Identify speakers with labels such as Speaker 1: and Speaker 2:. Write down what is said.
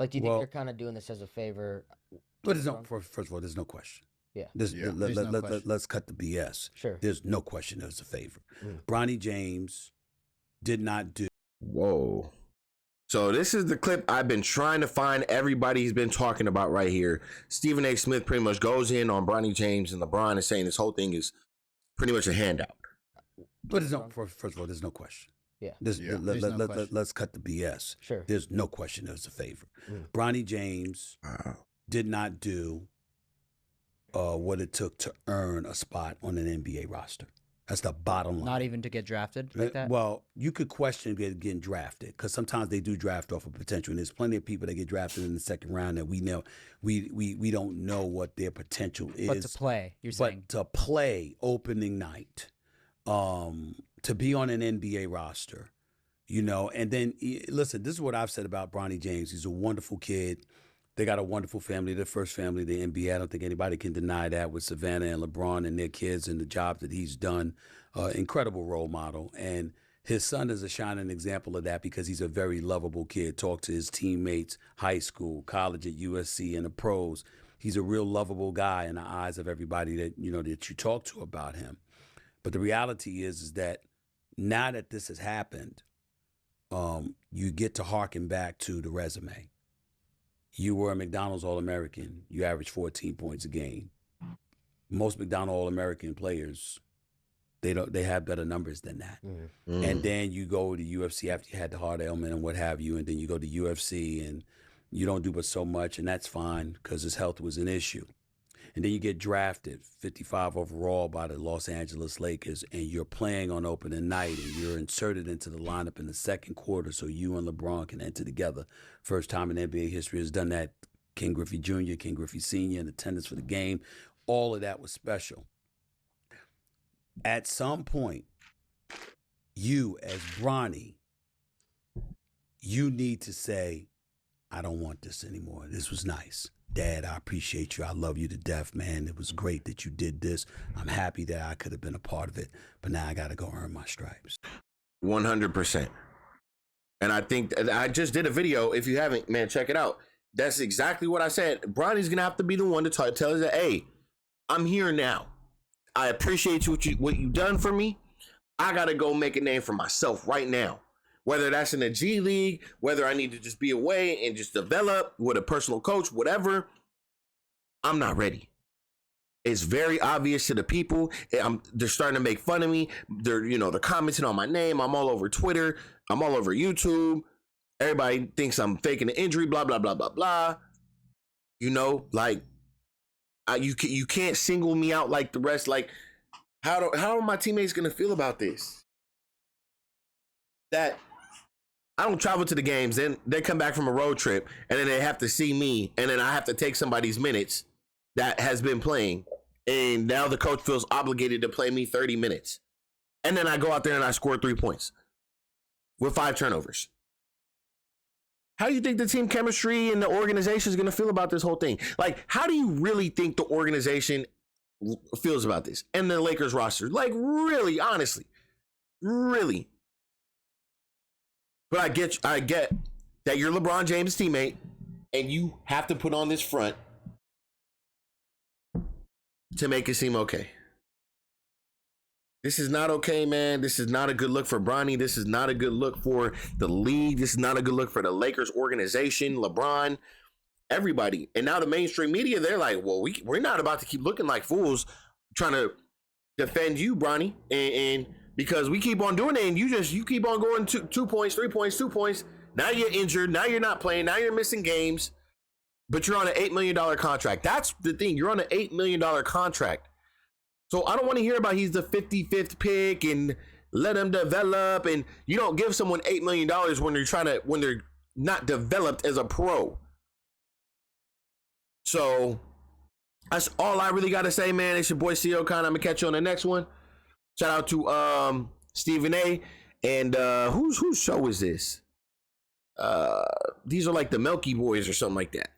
Speaker 1: Like, do you think they're kind of doing this as a favor?
Speaker 2: But there's no, first of all, there's no question.
Speaker 1: Yeah.
Speaker 2: Let's cut the BS.
Speaker 1: Sure.
Speaker 2: There's no question it was a favor. Bronny James did not do.
Speaker 3: Whoa. So this is the clip I've been trying to find. Everybody's been talking about right here. Stephen A. Smith pretty much goes in on Bronny James and LeBron and saying this whole thing is pretty much a handout.
Speaker 2: But there's no, first of all, there's no question.
Speaker 1: Yeah.
Speaker 2: Let's cut the BS.
Speaker 1: Sure.
Speaker 2: There's no question it was a favor. Bronny James did not do what it took to earn a spot on an NBA roster. That's the bottom line.
Speaker 4: Not even to get drafted like that?
Speaker 2: Well, you could question getting drafted because sometimes they do draft off of potential. And there's plenty of people that get drafted in the second round that we know we don't know what their potential is.
Speaker 4: But to play, you're saying.
Speaker 2: But to play opening night, to be on an NBA roster, you know, and then listen, this is what I've said about Bronny James. He's a wonderful kid. They got a wonderful family, the first family, the NBA. I don't think anybody can deny that with Savannah and LeBron and their kids and the job that he's done. Incredible role model. And his son is a shining example of that because he's a very lovable kid. Talk to his teammates, high school, college at USC, and the pros. He's a real lovable guy in the eyes of everybody that, you know, that you talk to about him. But the reality is that now that this has happened, you get to harken back to the resume. You were a McDonald's All-American. You averaged 14 points a game. Most McDonald's All-American players, they have better numbers than that. And then you go to UFC after you had the heart ailment and what have you, and then you go to UFC and you don't do but so much, and that's fine because his health was an issue. And then you get drafted 55 overall by the Los Angeles Lakers, and you're playing on opening night, and you're inserted into the lineup in the second quarter so you and LeBron can enter together. First time in NBA history has done that. King Griffey Jr., King Griffey Sr. in attendance for the game. All of that was special. At some point, you as Bronny, you need to say, I don't want this anymore. This was nice. Dad, I appreciate you. I love you to death, man. It was great that you did this. I'm happy that I could have been a part of it, but now I got to go earn my stripes.
Speaker 3: 100%. And I think I just did a video. If you haven't, man, check it out. That's exactly what I said. Bronny's going to have to be the one to tell us that, hey, I'm here now. I appreciate what you've done for me. I got to go make a name for myself right now. Whether that's in the G League, whether I need to just be away and just develop with a personal coach, whatever, I'm not ready. It's very obvious to the people. They're starting to make fun of me. They're commenting on my name. I'm all over Twitter. I'm all over YouTube. Everybody thinks I'm faking an injury, blah, blah, blah, blah, blah. You know, like, you can't single me out like the rest. Like, how are my teammates going to feel about this? That I don't travel to the games, then they come back from a road trip, and then they have to see me, and then I have to take somebody's minutes that has been playing, and now the coach feels obligated to play me 30 minutes. And then I go out there and I score 3 points with 5 turnovers. How do you think the team chemistry and the organization is going to feel about this whole thing? Like, how do you really think the organization feels about this? And the Lakers roster? Like, really, honestly, really. But I get that you're LeBron James' teammate, and you have to put on this front to make it seem okay. This is not okay, man. This is not a good look for Bronny. This is not a good look for the league. This is not a good look for the Lakers organization, LeBron, everybody. And now the mainstream media, they're like, well, we're not about to keep looking like fools trying to defend you, Bronny, and because we keep on doing it, and you keep on going 2 points, 3 points, 2 points. Now you're injured. Now you're not playing. Now you're missing games. But you're on an $8 million contract. That's the thing. You're on an $8 million contract. So I don't want to hear about he's the 55th pick and let him develop. And you don't give someone $8 million when they're not developed as a pro. So that's all I really got to say, man. It's your boy CO Khan. I'm gonna catch you on the next one. Shout out to Stephen A. And whose show is this? These are like the Melky Boys or something like that.